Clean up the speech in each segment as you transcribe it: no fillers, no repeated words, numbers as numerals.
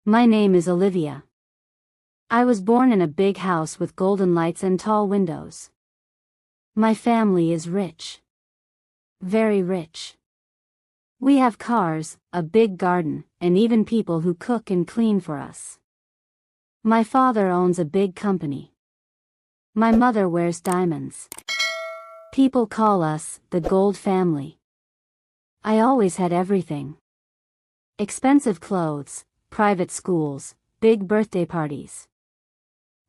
My name is Olivia. I was born in a big house with golden lights and tall windows. My family is rich. Very rich. We have cars, a big garden, and even people who cook and clean for us. My father owns a big company. My mother wears diamonds. People call us the Gold Family. I always had everything. Expensive clothes, private schools, big birthday parties.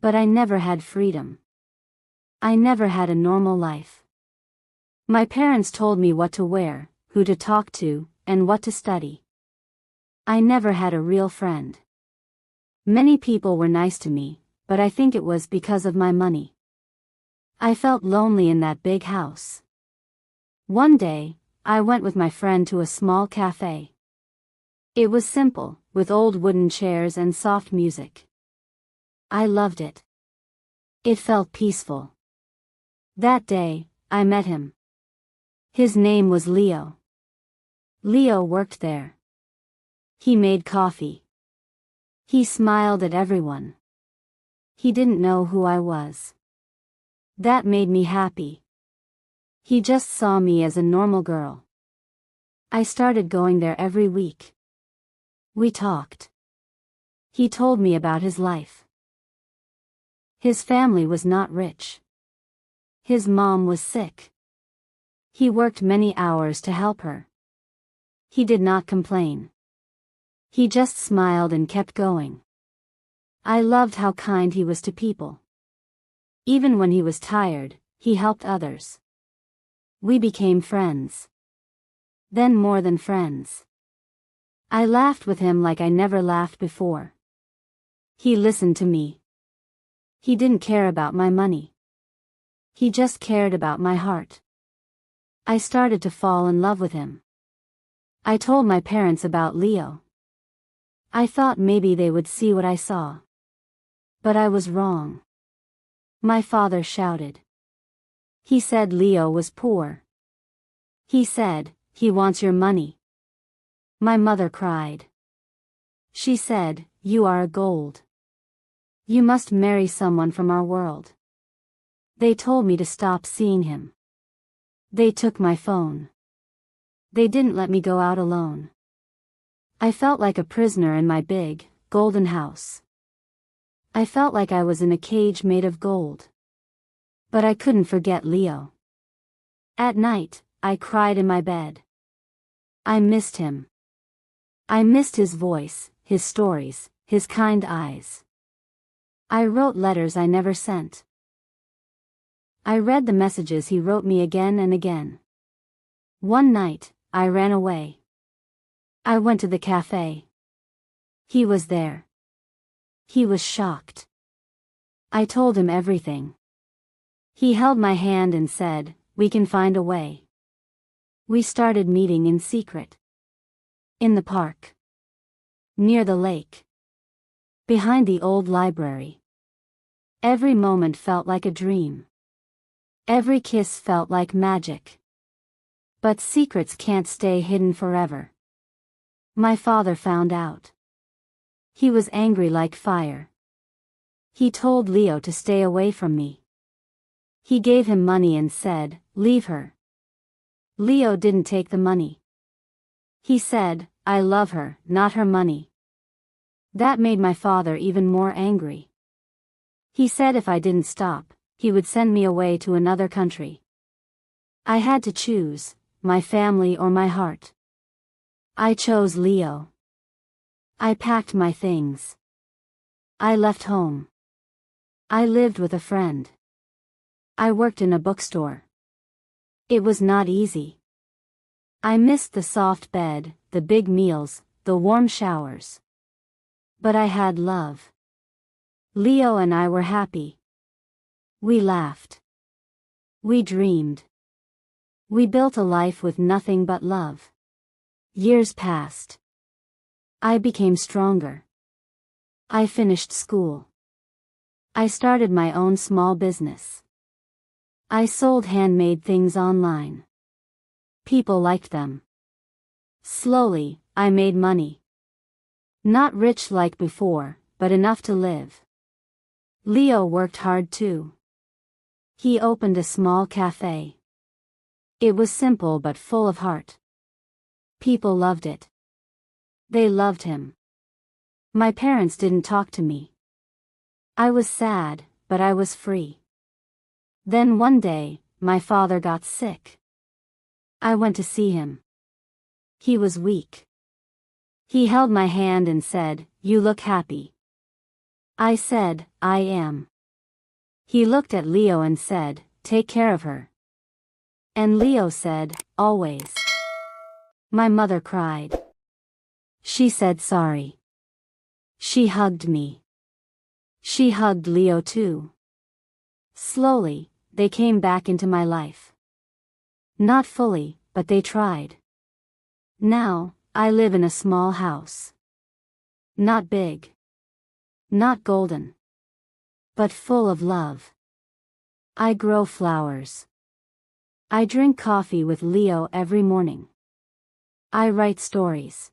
But I never had freedom. I never had a normal life. My parents told me what to wear, who to talk to, and what to study. I never had a real friend. Many people were nice to me, but I think it was because of my money. I felt lonely in that big house. One day, I went with my friend to a small cafe. It was simple, with old wooden chairs and soft music. I loved it. It felt peaceful. That day, I met him. His name was Leo. Leo worked there. He made coffee. He smiled at everyone. He didn't know who I was. That made me happy. He just saw me as a normal girl. I started going there every week. We talked. He told me about his life. His family was not rich. His mom was sick. He worked many hours to help her. He did not complain. He just smiled and kept going. I loved how kind he was to people. Even when he was tired, he helped others. We became friends. Then more than friends. I laughed with him like I never laughed before. He listened to me. He didn't care about my money. He just cared about my heart. I started to fall in love with him. I told my parents about Leo. I thought maybe they would see what I saw. But I was wrong. My father shouted. He said Leo was poor. He said, "He wants your money." My mother cried. She said, "You are a gold. You must marry someone from our world." They told me to stop seeing him. They took my phone. They didn't let me go out alone. I felt like a prisoner in my big, golden house. I felt like I was in a cage made of gold. But I couldn't forget Leo. At night, I cried in my bed. I missed him. I missed his voice, his stories, his kind eyes. I wrote letters I never sent. I read the messages he wrote me again and again. One night, I ran away. I went to the cafe. He was there. He was shocked. I told him everything. He held my hand and said, "We can find a way." We started meeting in secret. In the park. Near the lake. Behind the old library. Every moment felt like a dream. Every kiss felt like magic. But secrets can't stay hidden forever. My father found out. He was angry like fire. He told Leo to stay away from me. He gave him money and said, "Leave her." Leo didn't take the money. He said, "I love her, not her money." That made my father even more angry. He said if I didn't stop, he would send me away to another country. I had to choose, my family or my heart. I chose Leo. I packed my things. I left home. I lived with a friend. I worked in a bookstore. It was not easy. I missed the soft bed, the big meals, the warm showers. But I had love. Leo and I were happy. We laughed. We dreamed. We built a life with nothing but love. Years passed. I became stronger. I finished school. I started my own small business. I sold handmade things online. People liked them. Slowly, I made money. Not rich like before, but enough to live. Leo worked hard too. He opened a small cafe. It was simple but full of heart. People loved it. They loved him. My parents didn't talk to me. I was sad, but I was free. Then one day, my father got sick. I went to see him. He was weak. He held my hand and said, "You look happy." I said, "I am." He looked at Leo and said, "Take care of her." And Leo said, "Always." My mother cried. She said sorry. She hugged me. She hugged Leo too. Slowly, they came back into my life. Not fully, but they tried. Now, I live in a small house. Not big. Not golden. But full of love. I grow flowers. I drink coffee with Leo every morning. I write stories.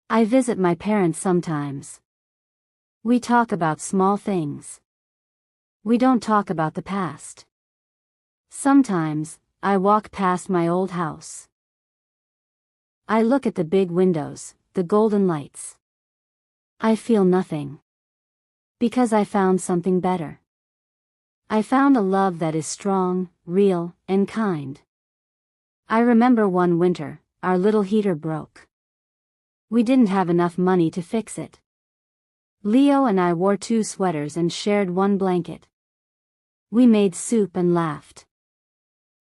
I visit my parents sometimes. We talk about small things. We don't talk about the past. Sometimes, I walk past my old house. I look at the big windows, the golden lights. I feel nothing. Because I found something better. I found a love that is strong, real, and kind. I remember one winter, our little heater broke. We didn't have enough money to fix it. Leo and I wore 2 sweaters and shared 1 blanket. We made soup and laughed.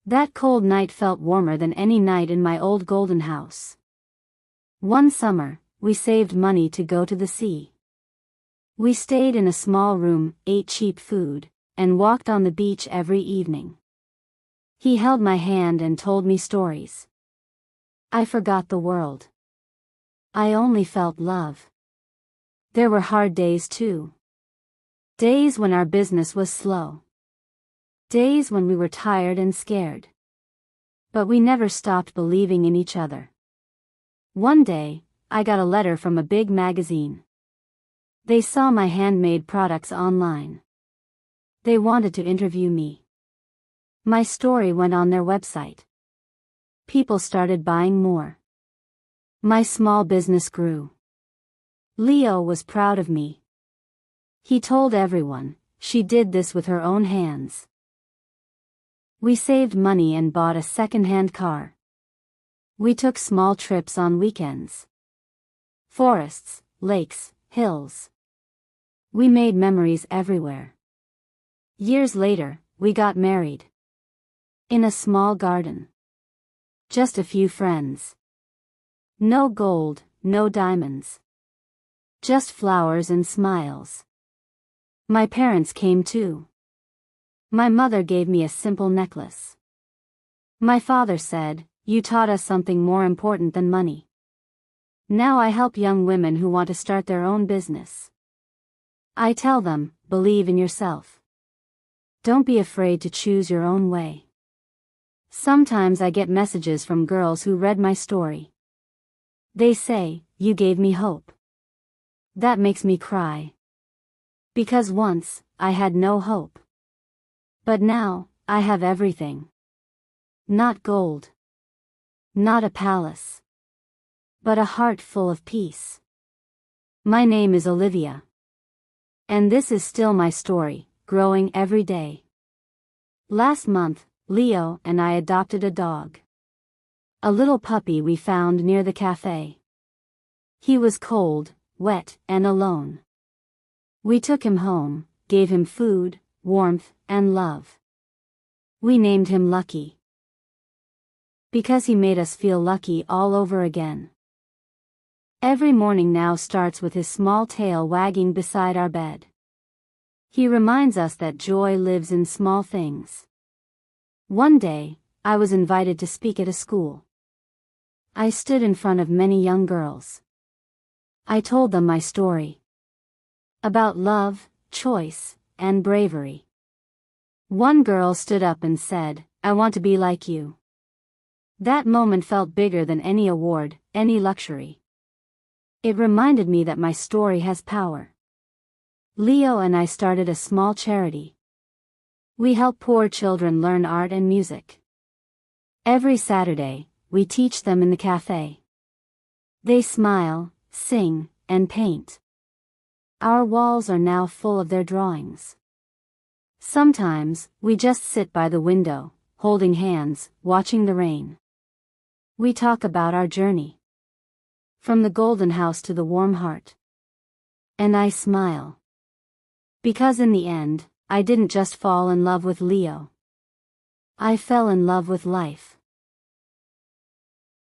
That cold night felt warmer than any night in my old golden house. One summer, we saved money to go to the sea. We stayed in a small room, ate cheap food, and walked on the beach every evening. He held my hand and told me stories. I forgot the world. I only felt love. There were hard days too. Days when our business was slow. Days when we were tired and scared. But we never stopped believing in each other. One day, I got a letter from a big magazine. They saw my handmade products online. They wanted to interview me. My story went on their website. People started buying more. My small business grew. Leo was proud of me. He told everyone, she did this with her own hands. We saved money and bought a second-hand car. We took small trips on weekends. Forests, lakes, hills. We made memories everywhere. Years later, we got married. In a small garden. Just a few friends. No gold, no diamonds. Just flowers and smiles. My parents came too. My mother gave me a simple necklace. My father said, "You taught us something more important than money." Now I help young women who want to start their own business. I tell them, believe in yourself. Don't be afraid to choose your own way. Sometimes I get messages from girls who read my story. They say, "You gave me hope." That makes me cry. Because once, I had no hope. But now, I have everything. Not gold. Not a palace. But a heart full of peace. My name is Olivia. And this is still my story, growing every day. Last month, Leo and I adopted a dog. A little puppy we found near the cafe. He was cold, wet, and alone. We took him home, gave him food, warmth, and love. We named him Lucky. Because he made us feel lucky all over again. Every morning now starts with his small tail wagging beside our bed. He reminds us that joy lives in small things. One day, I was invited to speak at a school. I stood in front of many young girls. I told them my story. About love, choice, and bravery. One girl stood up and said, "I want to be like you." That moment felt bigger than any award, any luxury. It reminded me that my story has power. Leo and I started a small charity. We help poor children learn art and music. Every Saturday, we teach them in the cafe. They smile, sing, and paint. Our walls are now full of their drawings. Sometimes, we just sit by the window, holding hands, watching the rain. We talk about our journey. From the golden house to the warm heart. And I smile. Because in the end, I didn't just fall in love with Leo. I fell in love with life.